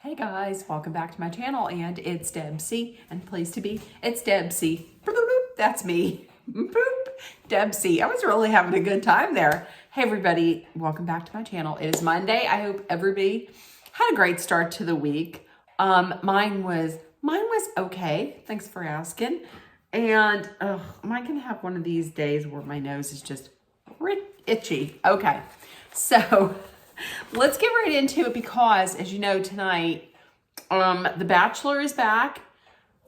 Hey guys, welcome back to my channel, and it's Debsy, and pleased to be, it's Debsy. That's me. Debsy. I was really having a good time there. Hey everybody, welcome back to my channel. It is Monday. I hope everybody had a great start to the week. Mine was okay. Thanks for asking. And am I gonna have one of these days where my nose is just itchy? Okay, so let's get right into it because, as you know, tonight, The Bachelor is back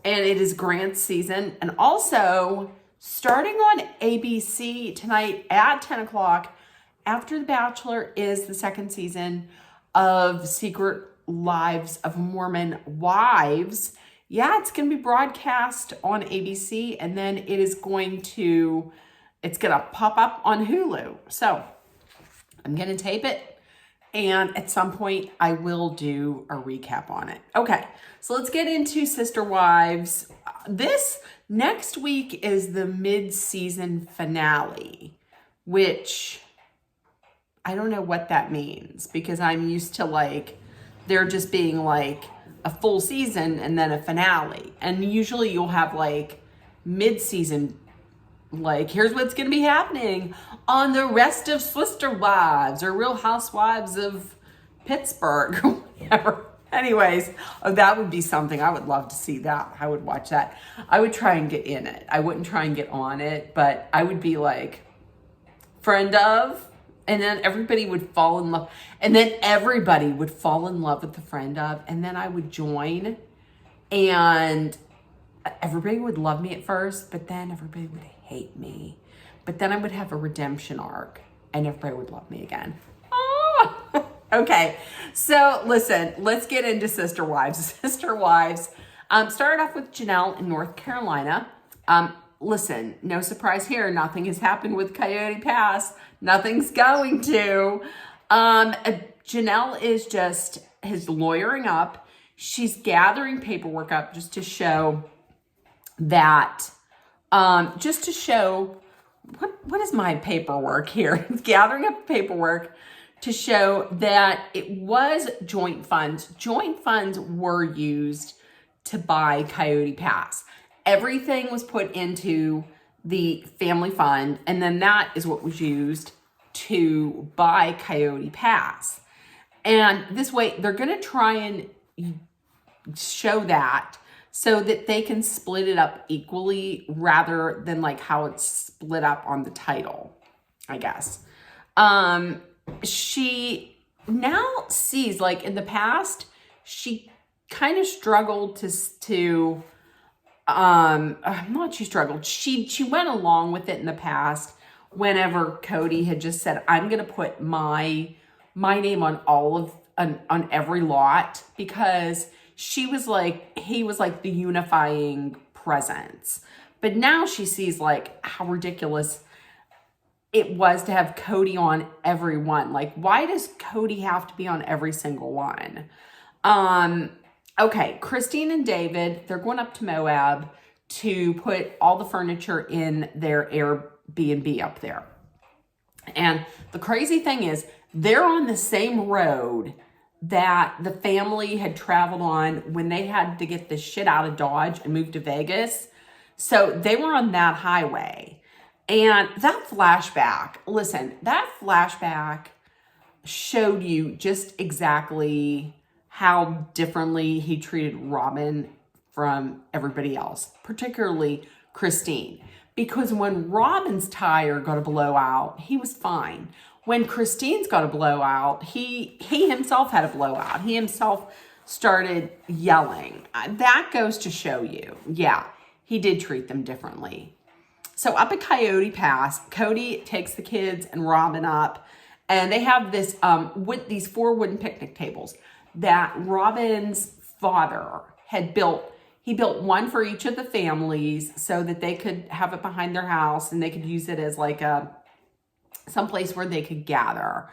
and it is grant season. And also, starting on ABC tonight at 10 o'clock, after The Bachelor is the second season of Secret Lives of Mormon Wives. Yeah, it's going to be broadcast on ABC, and then it's going to pop up on Hulu. So I'm going to tape it, and at some point I will do a recap on it. Okay, so let's get into Sister Wives. This next week is the mid-season finale, which I don't know what that means, because I'm used to there just being a full season and then a finale. And usually you'll have mid-season, here's what's going to be happening on the rest of Sister Wives or Real Housewives of Pittsburgh or whatever. Anyways, that would be something. I would love to see that. I would watch that. I would try and get in it. I wouldn't try and get on it, but I would be friend of, and then everybody would fall in love. And then everybody would fall in love with the friend of, and then I would join, and everybody would love me at first, but then everybody would hate me. But then I would have a redemption arc, and everybody would love me again. Oh! Okay, so listen, let's get into Sister Wives. Sister Wives started off with Janelle in North Carolina. Listen, no surprise here. Nothing has happened with Coyote Pass. Nothing's going to. Janelle is lawyering up. She's gathering paperwork up just to show that, what is my paperwork here? It's gathering up paperwork to show that it was joint funds. Joint funds were used to buy Coyote Pass. Everything was put into the family fund, and then that is what was used to buy Coyote Pass. And this way, they're going to try and show that so that they can split it up equally rather than how it's split up on the title, I guess. She now sees, in the past, she kind of struggled to not she struggled. She went along with it in the past whenever Cody had just said, I'm going to put my name on on every lot, because he was the unifying presence. But now she sees how ridiculous it was to have Cody on every one. Why does Cody have to be on every single one? Okay, Christine and David, they're going up to Moab to put all the furniture in their Airbnb up there. And the crazy thing is, they're on the same road that the family had traveled on when they had to get the shit out of Dodge and move to Vegas. So they were on that highway. And that flashback showed you just exactly how differently he treated Robin from everybody else, particularly Christine. Because when Robin's tire got a blowout, he was fine. When Christine's got a blowout, he himself had a blowout. He himself started yelling. That goes to show you, yeah, he did treat them differently. So up at Coyote Pass, Cody takes the kids and Robin up, and they have this these 4 wooden picnic tables that Robin's father had built. He built one for each of the families so that they could have it behind their house and they could use it as someplace where they could gather.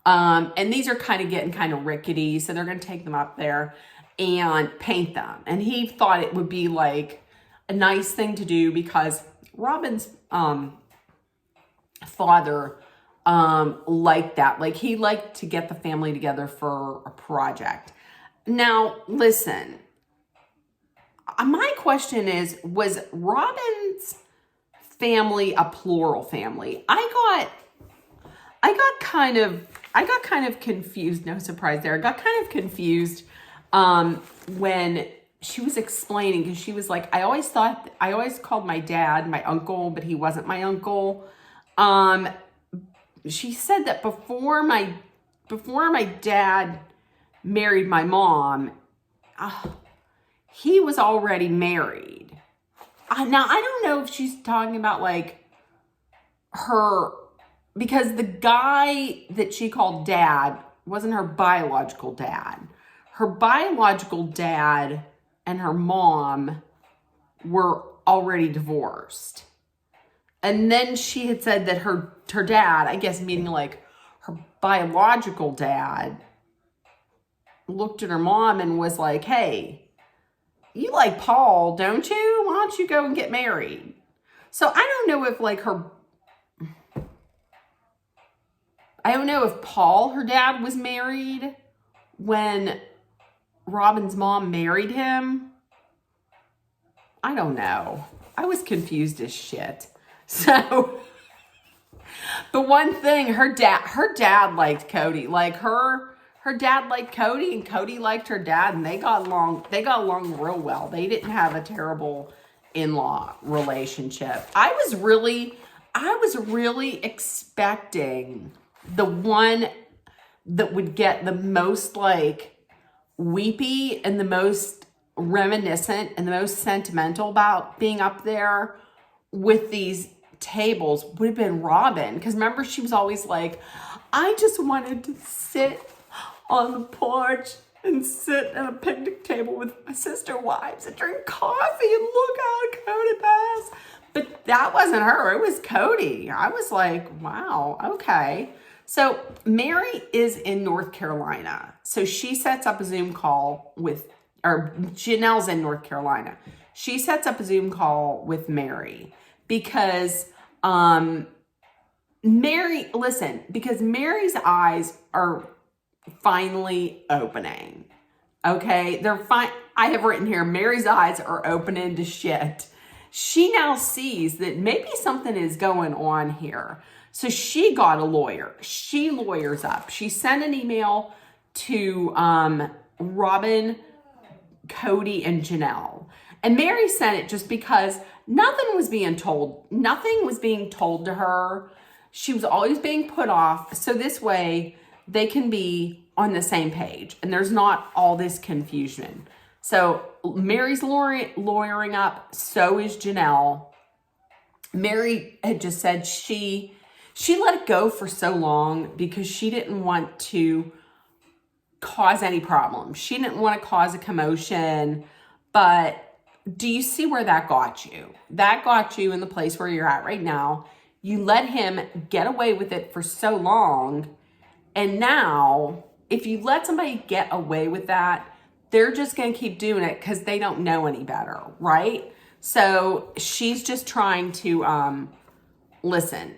And these are getting kind of rickety, so they're going to take them up there and paint them. And he thought it would be a nice thing to do because Robin's father liked that. He liked to get the family together for a project. Now, listen, my question is, was Robin's family a plural family? I got kind of confused. No surprise there. I got kind of confused when she was explaining, because she was like, I always called my dad my uncle, but he wasn't my uncle. She said that before my dad married my mom, he was already married. Now, I don't know if she's talking about like her, because the guy that she called dad wasn't her biological dad. Her biological dad and her mom were already divorced. And then she had said that her dad, I guess meaning like her biological dad, looked at her mom and was like, hey, you like Paul, don't you? Why don't you go and get married? So I don't know if like I don't know if Paul, her dad, was married when Robin's mom married him. I don't know. I was confused as shit. So the one thing, her dad liked Cody. Like her dad liked Cody, and Cody liked her dad, and they got along real well. They didn't have a terrible in-law relationship. I was really expecting the one that would get the most like weepy and the most reminiscent and the most sentimental about being up there with these tables would have been Robin. Because remember, she was always like, I just wanted to sit on the porch and sit at a picnic table with my sister wives and drink coffee and look out at Cody Pass. But that wasn't her. It was Cody. I was like, wow, okay. So Mary is in North Carolina. So she sets up a Zoom call or Janelle's in North Carolina. She sets up a Zoom call with Mary because because Mary's eyes are finally opening. Okay, they're fine. I have written here, Mary's eyes are opening to shit. She now sees that maybe something is going on here. So she got a lawyer. She lawyers up. She sent an email to Robin, Cody, and Janelle. And Mary sent it just because nothing was being told. Nothing was being told to her. She was always being put off. So this way they can be on the same page and there's not all this confusion. So Mary's lawyering up. So is Janelle. Mary had just said she let it go for so long because she didn't want to cause any problems. She didn't want to cause a commotion. But do you see where that got you? That got you in the place where you're at right now. You let him get away with it for so long. And now, if you let somebody get away with that, they're just going to keep doing it because they don't know any better, right? So she's just trying to, listen,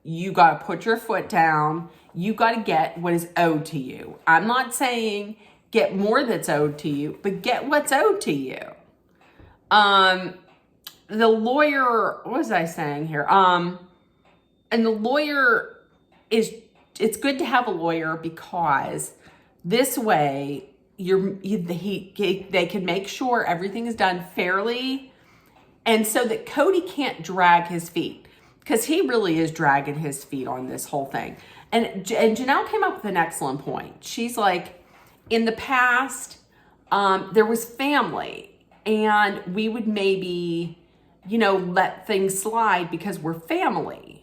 you got to put your foot down. You got to get what is owed to you. I'm not saying get more that's owed to you, but get what's owed to you. The lawyer, what was I saying here? And the lawyer it's good to have a lawyer because this way they can make sure everything is done fairly. And so that Cody can't drag his feet, because he really is dragging his feet on this whole thing. And Janelle came up with an excellent point. She's like, in the past, there was family, and we would maybe, let things slide because we're family.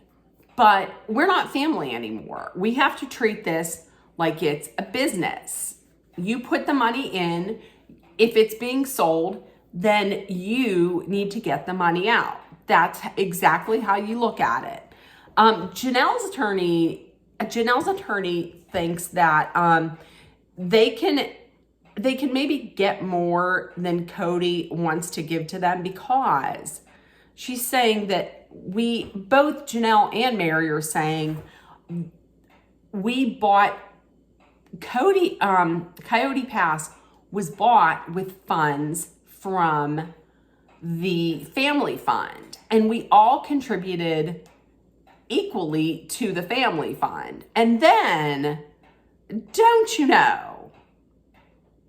But we're not family anymore. We have to treat this like it's a business. You put the money in. If it's being sold, then you need to get the money out. That's exactly how you look at it. Janelle's attorney thinks that they can maybe get more than Cody wants to give to them, because she's saying that both Janelle and Mary are saying, we bought Coyote Pass was bought with funds from the family fund, and we all contributed equally to the family fund. And then, don't you know,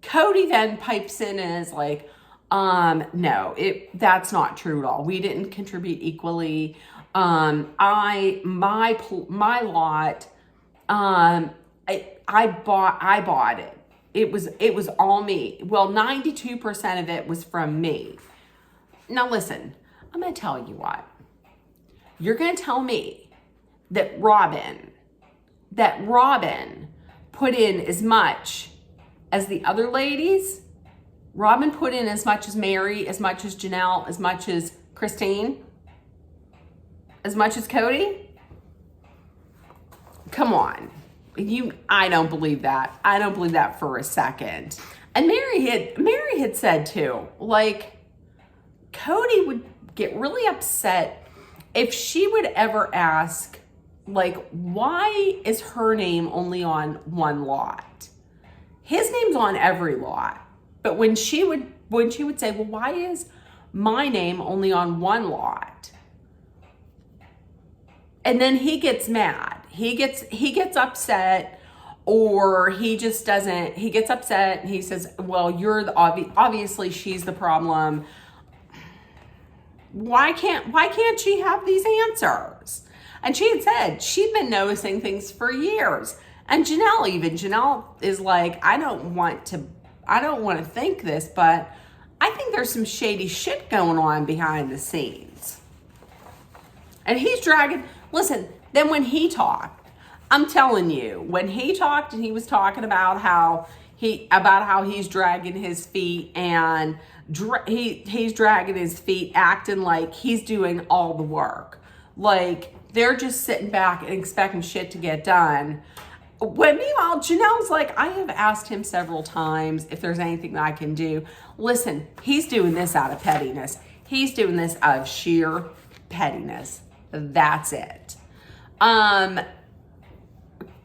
Cody then pipes in and is like, no, that's not true at all. We didn't contribute equally. My lot, I bought it. It was all me. Well, 92% of it was from me. Now listen, I'm going to tell you what. You're going to tell me that Robin put in as much as the other ladies. Robin put in as much as Mary, as much as Janelle, as much as Christine, as much as Cody. Come on. I don't believe that. I don't believe that for a second. And Mary had said too, like, Cody would get really upset if she would ever ask, like, why is her name only on one lot? His name's on every lot. But when she would say, well, why is my name only on one lot? And then he gets mad. He gets upset, or he just doesn't. He gets upset and he says, well, you're the obviously she's the problem. Why can't she have these answers? And she had said she'd been noticing things for years. And Janelle is like, I don't want to think this, but I think there's some shady shit going on behind the scenes. And he's dragging, listen, then when he talked, I'm telling you, when he talked and he was talking about how he's dragging his feet and he's dragging his feet, acting like he's doing all the work. Like they're just sitting back and expecting shit to get done. When meanwhile, Janelle's like, I have asked him several times if there's anything that I can do. Listen, he's doing this out of pettiness. He's doing this out of sheer pettiness. That's it.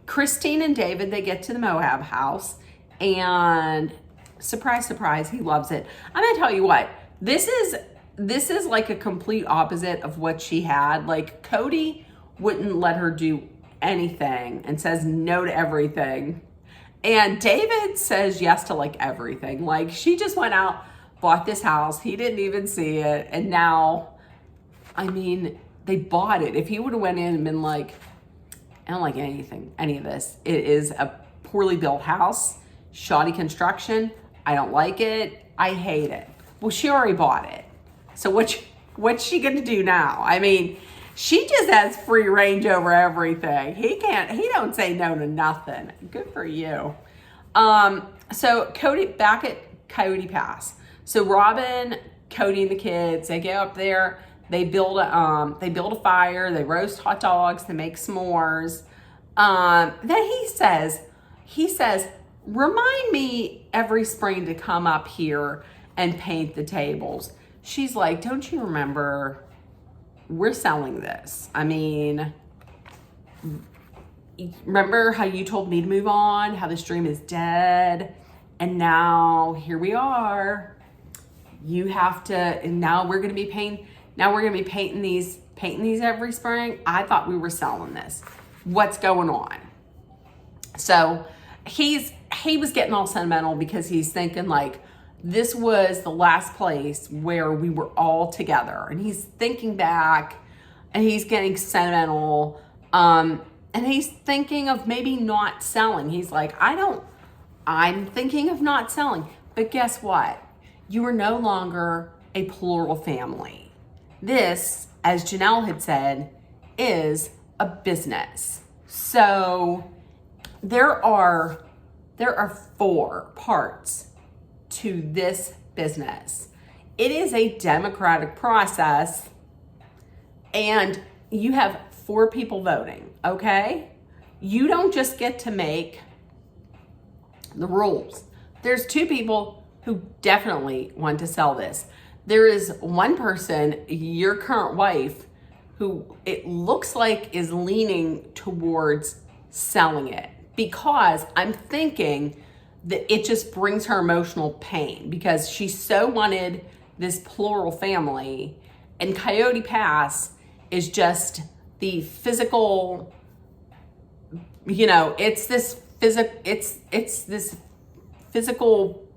Christine and David, they get to the Moab house, and surprise, surprise, he loves it. I'm gonna tell you what, this is like a complete opposite of what she had. Like Cody wouldn't let her do anything and says no to everything. And David says yes to like everything. Like she just went out, bought this house. He didn't even see it. And now, I mean, they bought it. If he would have went in and been like, I don't like any of this. It is a poorly built house, shoddy construction. I don't like it. I hate it. Well, she already bought it. So what's she gonna do now? I mean, she just has free range over everything. He don't say no to nothing. Good for you. So Cody, back at Coyote Pass. So Robin, Cody, and the kids, they go up there, they build a fire, they roast hot dogs, they make s'mores. Then he says, remind me every spring to come up here and paint the tables. She's like, don't you remember, we're selling this. I mean, remember how you told me to move on, how this dream is dead, and now here we are. You have to, and now we're going to be painting these every spring. I thought we were selling this. What's going on? So he was getting all sentimental because he's thinking like, this was the last place where we were all together. And he's thinking back and he's getting sentimental. And he's thinking of maybe not selling. He's like, I'm thinking of not selling. But guess what? You are no longer a plural family. This, as Janelle had said, is a business. So there are 4 parts to this business. It is a democratic process, and you have 4 people voting, okay? You don't just get to make the rules. There's 2 people who definitely want to sell this. There is one person, your current wife, who it looks like is leaning towards selling it. because I'm thinking that it just brings her emotional pain because she so wanted this plural family, and Coyote Pass is just the physical, it's this physical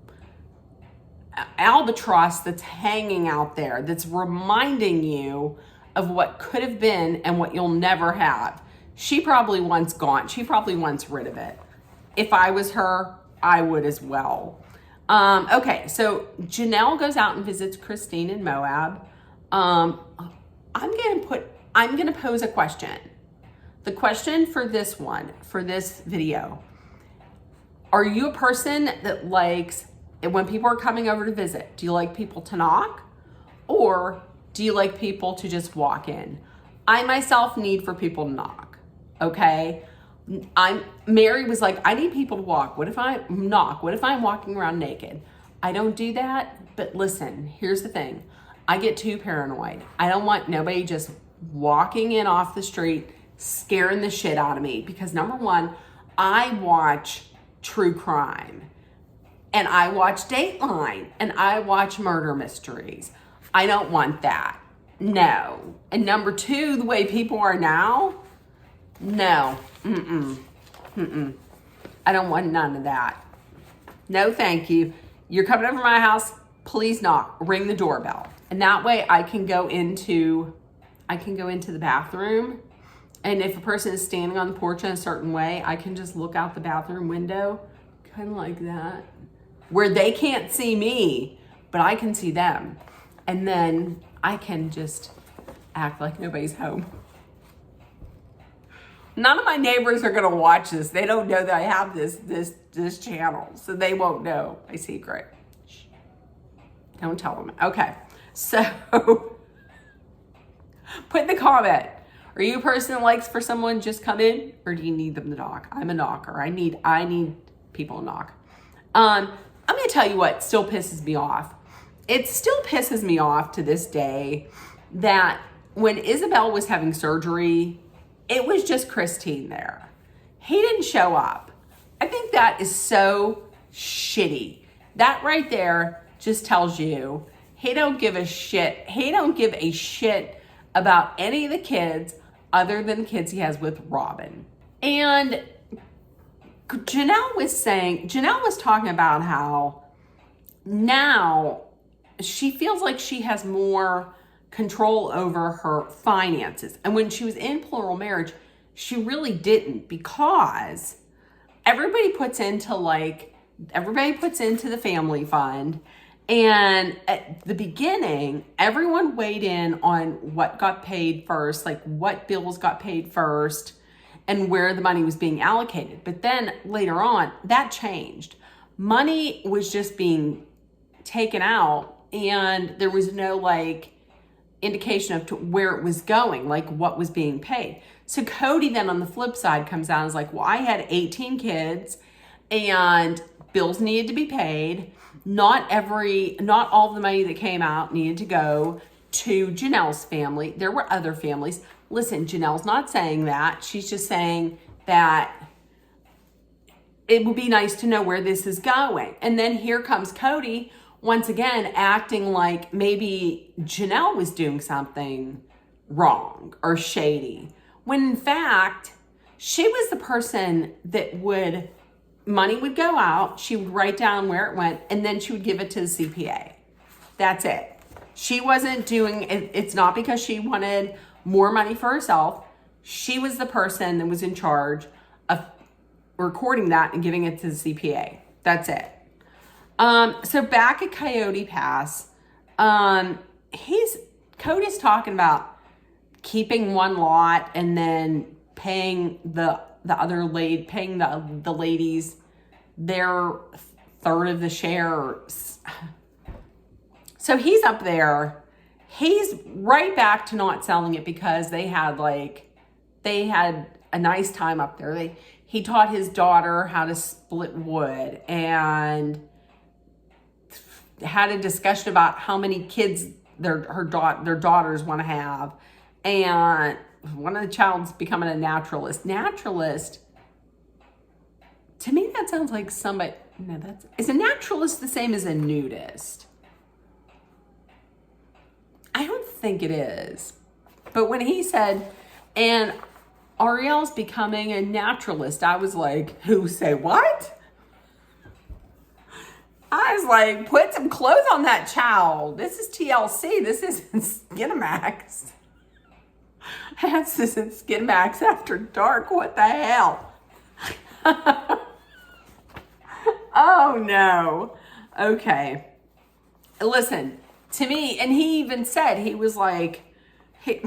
albatross that's hanging out there that's reminding you of what could have been and what you'll never have. She probably wants gone. She probably wants rid of it. If I was her, I would as well. Okay, so Janelle goes out and visits Christine in Moab. I'm gonna pose a question. The question for this video, are you a person that likes, when people are coming over to visit, do you like people to knock? Or do you like people to just walk in? I myself need for people to knock, okay? Mary was like, I need people to walk. What if I knock? What if I'm walking around naked? I don't do that, but listen, here's the thing. I get too paranoid. I don't want nobody just walking in off the street, scaring the shit out of me. Because number one, I watch true crime. And I watch Dateline. And I watch murder mysteries. I don't want that. No. And number two, the way people are now, no. I don't want none of that. No, thank you. You're coming over to my house, please knock, ring the doorbell. And that way I can go into the bathroom. And if a person is standing on the porch in a certain way, I can just look out the bathroom window, kind of like that, where they can't see me, but I can see them. And then I can just act like nobody's home. None of my neighbors are gonna watch this. They don't know that I have this channel, so they won't know my secret. Shh. Don't tell them. Okay, so put in the comment. Are you a person that likes for someone just come in, or do you need them to knock? I'm a knocker. I need people to knock. I'm gonna tell you what still pisses me off. It still pisses me off to this day that when Isabel was having surgery, it was just Christine there. He didn't show up. I think that is so shitty. That right there just tells you he don't give a shit. He don't give a shit about any of the kids other than the kids he has with Robin. And Janelle was talking about how now she feels like she has more control over her finances. And when she was in plural marriage, she really didn't, because everybody puts into the family fund. And at the beginning, everyone weighed in on what got paid first, like what bills got paid first and where the money was being allocated. But then later on, that changed. Money was just being taken out and there was no indication of where it was going, like what was being paid. So Cody then on the flip side comes out and is like, well, I had 18 kids and bills needed to be paid. Not all the money that came out needed to go to Janelle's family. There were other families. Listen, Janelle's not saying that. She's just saying that it would be nice to know where this is going. And then here comes Cody once again acting like maybe Janelle was doing something wrong or shady, when in fact she was the person that money would go out, she would write down where it went, and then she would give it to the CPA. That's it. She wasn't doing it. It's not because she wanted more money for herself. She was the person that was in charge of recording that and giving it to the CPA. That's it. So back at Coyote Pass, Cody's talking about keeping one lot and then paying the ladies their third of the shares. So he's up there. He's right back to not selling it because they had a nice time up there. He taught his daughter how to split wood and had a discussion about how many kids their daughters want to have. And one of the child's becoming a naturalist. Naturalist To me, that sounds like somebody, no, is a naturalist the same as a nudist? I don't think it is. But when he said, and Ariel's becoming a naturalist, I was like, who say what? I was like, put some clothes on that child. This is TLC. This isn't Skinamax. This isn't Skinamax After Dark. What the hell? Oh, no. Okay. Listen, to me, and he even said, he was like, hey,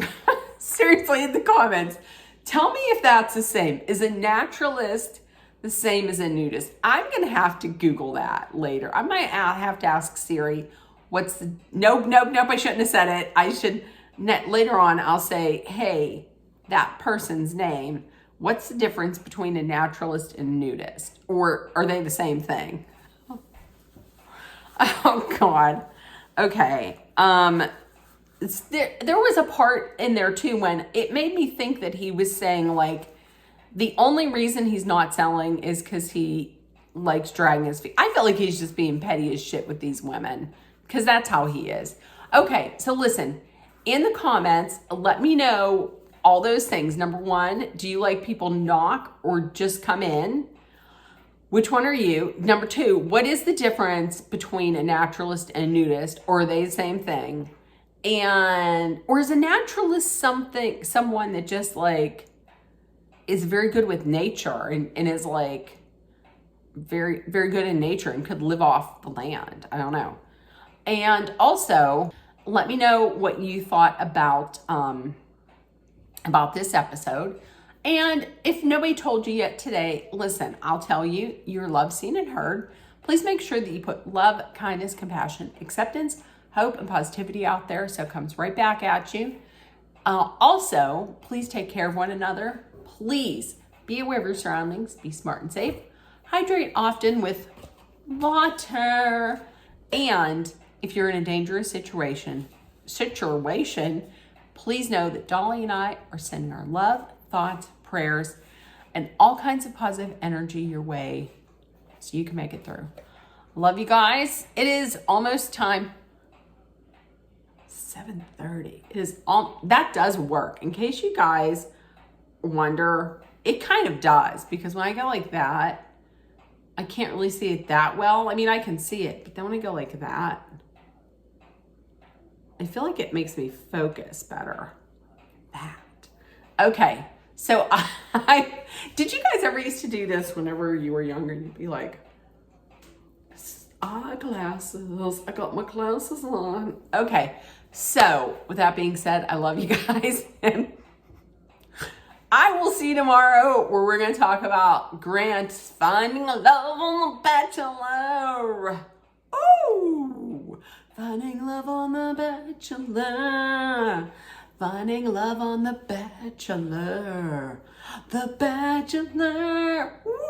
seriously, in the comments, tell me if that's the same. Is a naturalist the same as a nudist? I'm going to have to Google that later. I might have to ask Siri, what's the, nope, I shouldn't have said it. I should, later on, I'll say, hey, that person's name, what's the difference between a naturalist and a nudist? Or are they the same thing? Oh, God. Okay. There was a part in there too when it made me think that he was saying like the only reason he's not selling is because he likes dragging his feet. I feel like he's just being petty as shit with these women because that's how he is. Okay, so listen, in the comments, let me know all those things. Number one, do you like people knock or just come in? Which one are you? Number two, what is the difference between a naturalist and a nudist? Or are they the same thing? And, or is a naturalist someone that just like is very good with nature and is like very, very good in nature and could live off the land? I don't know. And also, let me know what you thought about this episode. And if nobody told you yet today, listen, I'll tell you, you're loved, seen, and heard. Please make sure that you put love, kindness, compassion, acceptance, hope, and positivity out there so it comes right back at you. Also, please take care of one another. Please be aware of your surroundings. Be smart and safe. Hydrate often with water. And if you're in a dangerous situation, please know that Dolly and I are sending our love, thoughts, prayers, and all kinds of positive energy your way so you can make it through. Love you guys. It is almost time. 7:30. It is that does work. In case you guys wonder, it kind of does, because when I go like that, I can't really see it that well. I mean, I can see it, but then when I go like that, I feel like it makes me focus better. That. Okay. So did you guys ever used to do this whenever you were younger? You'd be like, glasses. I got my glasses on. Okay. So with that being said, I love you guys. And I will see you tomorrow where we're going to talk about Grant finding love on The Bachelor. Oh, finding love on The Bachelor. Finding love on The Bachelor. The Bachelor. Ooh.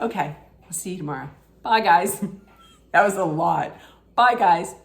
Okay, I'll see you tomorrow. Bye, guys. That was a lot. Bye, guys.